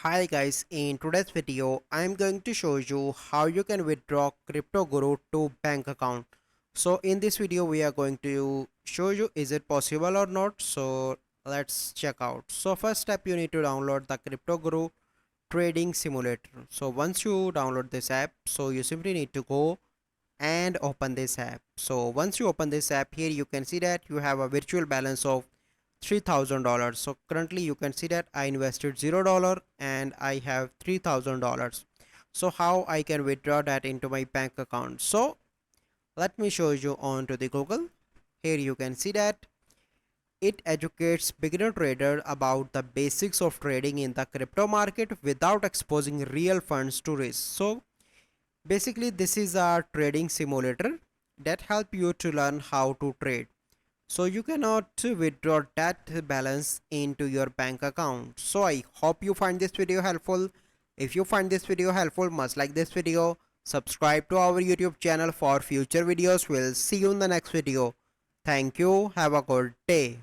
Hi guys, in today's video I am going to show you how you can withdraw Cryptoguru to bank account. So in this video we are going to show you is it possible or not. So let's check out. So first step, you need to download the Cryptoguru trading simulator. So once you download this app, so you simply need to go and open this app. So once you open this app, here you can see that you have a virtual balance of $3,000. So currently you can see that I invested $0 and I have $3,000. So how I can withdraw that into my bank account? So let me show you on to the Google. Here you can see that it educates beginner trader about the basics of trading in the crypto market without exposing real funds to risk. So basically this is a trading simulator that help you to learn how to trade. So you cannot withdraw that balance into your bank account. So I hope you find this video helpful. If you find this video helpful, must like this video, subscribe to our YouTube channel for future videos. We'll see you in the next video. Thank you. Have a good day.